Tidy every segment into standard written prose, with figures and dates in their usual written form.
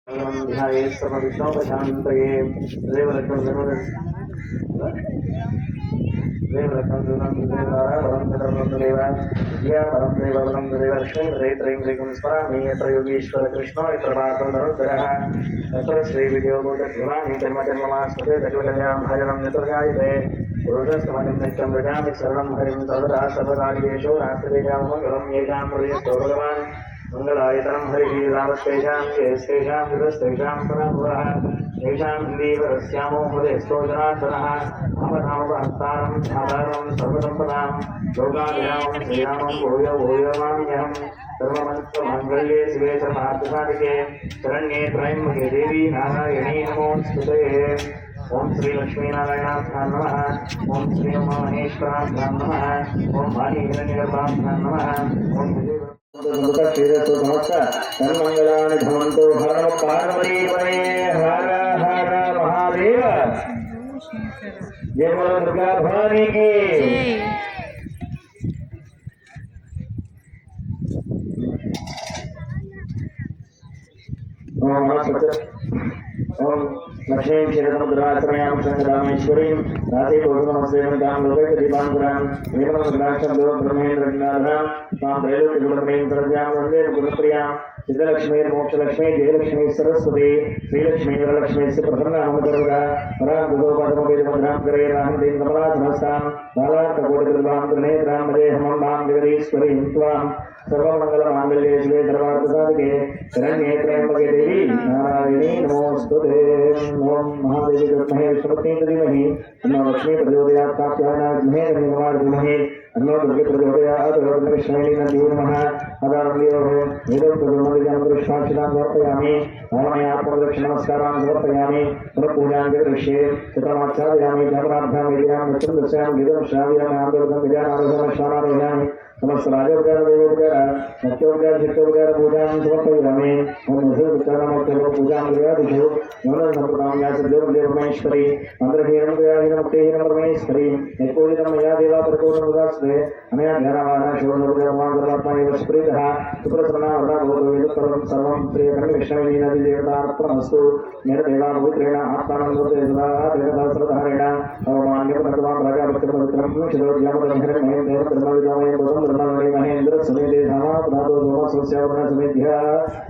ध्यायेत्सर्वविघ्नोपशान्तये स्मरामि यत्र योगीश्वर कृष्णो यत्र पार्थोदरुद्रः तत्र श्रीविद्योगोदर्शिवाणि जन्मजन्ममास्मते तत्त्वकल्यां भजनं यतुर्गायते पुरुषस्तमनिं नित्यं व्रजामि शरणं हरिं सर्वदा सर्वकार्येषु नास्तितेषां मङ्गलं येषां हृदयस्थो भगवान् मंगलायतनं हरिः रामस्तेषां केस्तेषां विदस्तेषां परामुरः तेषां हिन्दीवरस्यामो हृदयस्थो जनार्दनः रामनामवहस्तारं ध्यातारं सर्वसम्पदां लोकाभिरामं श्रीरामं भूयो भूयो माम्यहं सर्वमङ्गलमाङ्गल्ये शिवे सर्वार्थसाधिके शरण्ये त्र्यम्बके देवी नारायणी नमोऽस्तुते। ओम श्री लक्ष्मीनारायणाभ्यां नमः। ओम श्री उमामहेश्वराभ्यां नमः। ओम वाणी हिरण्यगर्भाभ्यां नमः। ओम तन्मंगलानि भवन्तु हर पार्वतीपते हर हर महादेव। जय बोलो दुर्गा भवानी की। ओम लक्ष्मीं क्षीरसमुद्राश्रयां शङ्करामेश्वरीं राधेकोसमस्वेमतां लोकैकदीपाङ्कुरां वेदमसुराक्षं ब्रह्मेन्द्रज्ञाधां तां त्रैलोक्यगुणमयीं सरस्यां वन्दे गुणप्रियां सिद्धलक्ष्मीर्मोक्षलक्ष्मी जयलक्ष्मी सरस्वती श्रीलक्ष्मी वरलक्ष्मीस्य प्रसन्नामकरुणा पराङ्कुशोपादमवेदमद्रां करे राहन्तीं कमलासनस्तां बालार्ककोटिकृपां त्रिनेत्रां मदेहमं मां जगदीश्वरीं त्वां सर्वमङ्गलमाङ्गल्ये शिवे सर्वार्थसाधिके शरण्ये त्र्यम्बके देवी नारायणी नमोऽस्तुते। ओम महादेवी विद्महे विष्णुपत्नी धीमहि तन्नो लक्ष्मी प्रचोदयात् कात्यायनाय धीमहि तन्नो दुर्गे प्रचोदयात् वरदक्षिणे नमः। अदारण्यो वेदोक्तगुणोदिजानन्दृष्टाक्षितां समर्पयामि रामयात्मदक्षिणनमस्कारान् समर्पयामि पुनःपूजां करिष्ये चित्रमाच्छादयामि जातराभ्यां वेद्यां मृत्युं दर्शयामि गीतं श्रावयामि आन्दोलनं विजानारोहणं श्रावयामि समस्त राजोपचार देवोपचार सत्योपचार चित्तोपचार पूजां समर्पयामि। ओम नमः पूजां क्रियादिषु नमः संप्रदां या सद्योपदेवमहेश्वरी मन्त्रहीनं क्रियाहीनं परमेश्वरी यत्पूजितं मया देवा प्रकोणमुदास्ते अनया ध्यानवाना शिवनोपदेवमां सर्वात्मैव स्फुरितः सुप्रसन्ना वरदाभूतवेदपरं सर्वं प्रियकण्डविष्णवेदीनदि देवतार्पणमस्तु मेन देवा पवित्रेण आत्मानं मूर्ते सदा देवतास्रधारेण अवमान्यपदत्वां राजापत्यपवित्रं शिरोद्यामतमहरमहें देवधर्मविदामयं महेंद्र समेते धामापदातो सोमस्वस्यावरण समेध्या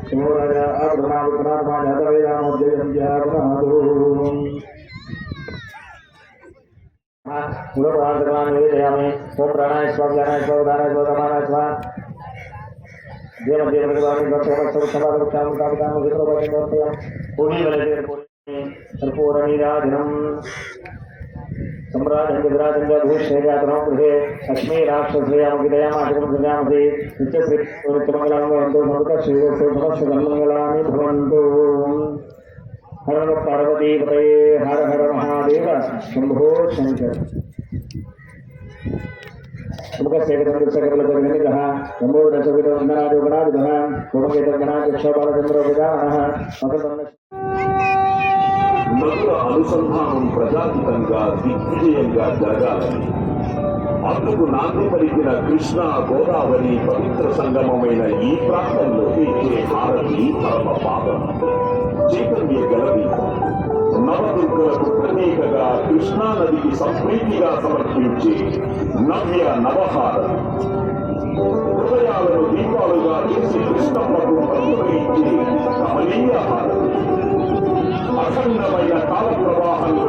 शिवो राजा अप्रणाविप्रणात्मा जातवेदामोद्यजन्त्यापनादो मूलपदार्थकान् निवेदयामि। ओम प्राणाय स्वाहा ज्ञानाय स्वाहा उदानाय स्वाहा समानाय स्वाहा देव देव भगवान भक्तवत्सवत्सवादवत्सामृतामृतां विप्रभवत्सवत्सवं पूर्णीराधिनं सम्राजंजभूषेयातनो गृहे लक्ष्मी राक्षसयामगिदयामाशकं सृजामसि नित्यश्रीमङ्गलानि भवन्तु। हर पार्वतीपते हर हर महादेव शंभो शंकर। मुखसेकरगणितः नमोदशविदगणादिगणादिगः सोमकेतगणाध्यक्षपालचन्द्रोपजानः నదుల అనుసంధానం ప్రజాహితంగా దిగ్విజయంగా జరగాలని అందుకు నాంది పలికిన కృష్ణా గోదావరి పవిత్ర సంగమమైన ఈ ప్రాంతంలోకి హారతి పరమ పాదం చైతన్య గలదీపం నవదుర్గలకు ప్రత్యేకగా కృష్ణా నదికి సంప్రీతిగా సమర్పించే నవ్య నవహారం హృదయాలను దీపాలుగా చేసి కృష్ణమ్మకు అనుగ్రహించే కమనీయ హారం అఖండమైన కాల ప్రవాహంలో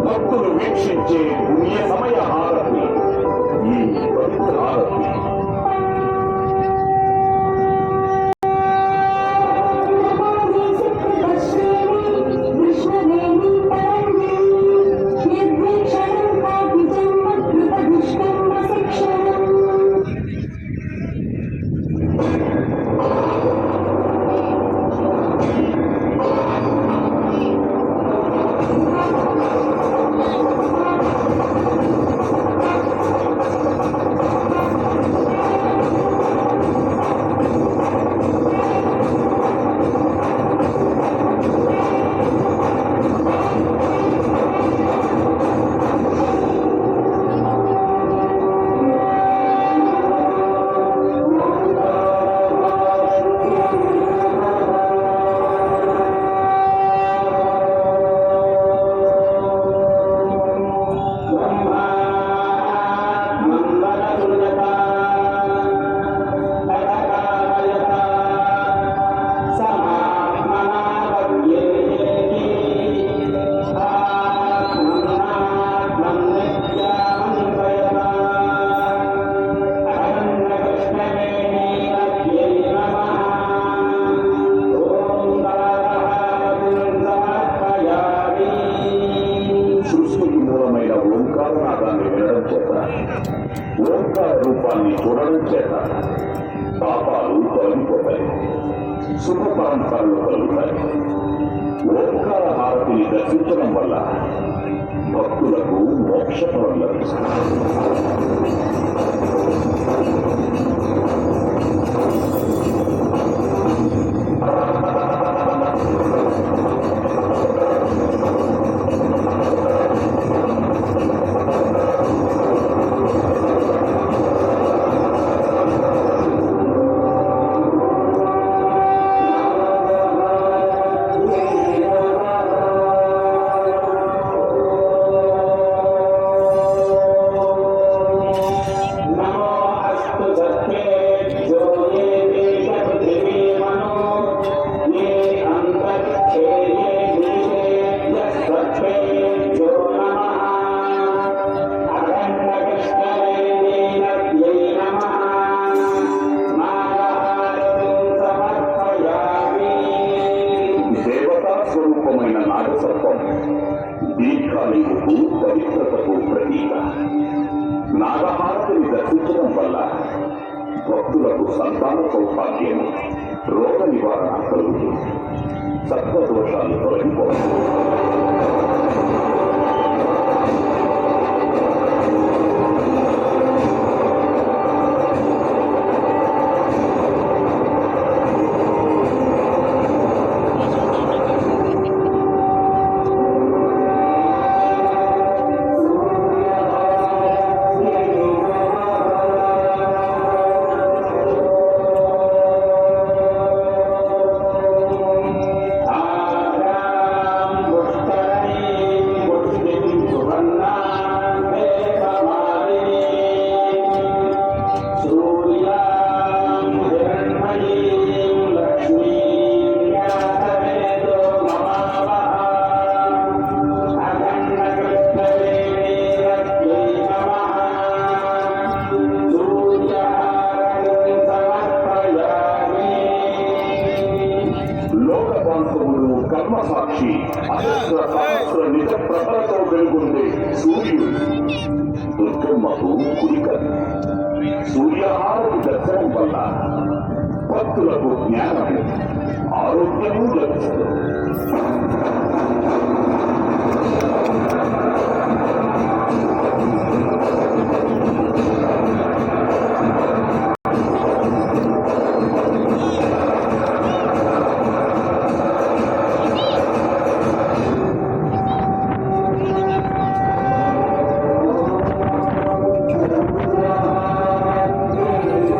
భక్తులు వీక్షించే పుణ్య సమయ హారతి ఈ పవిత్ర హారతి చేత ఓంకార రూపాన్ని చూడడం చేత పాపాలు తొలగిపోతాయి, శుభ పరంపరలు కలుగుతాయి. ఓంకార హారతిని దర్శించడం వల్ల భక్తులకు మోక్షఫలం లభిస్తుంది. స్వరూపమైన నాగసర్పం దీర్ఘాయువుకు పవిత్రతకు ప్రతీక. నాగహారతిని దర్శించడం వల్ల భక్తులకు సంతాన సౌభాగ్యం, రోగ నివారణ కలుగుతుంది, సత్వదోషాలు తొలగిపోతాయి. కర్మసాక్షి అసహస్ర సహస్ర నిజ ప్రభలతో వెలుగుండే సూర్యుడు దుర్గమ్మకు కుడికలు. సూర్యహారతి దర్శనం వల్ల భక్తులకు జ్ఞానము, ఆరోగ్యము లభిస్తుంది.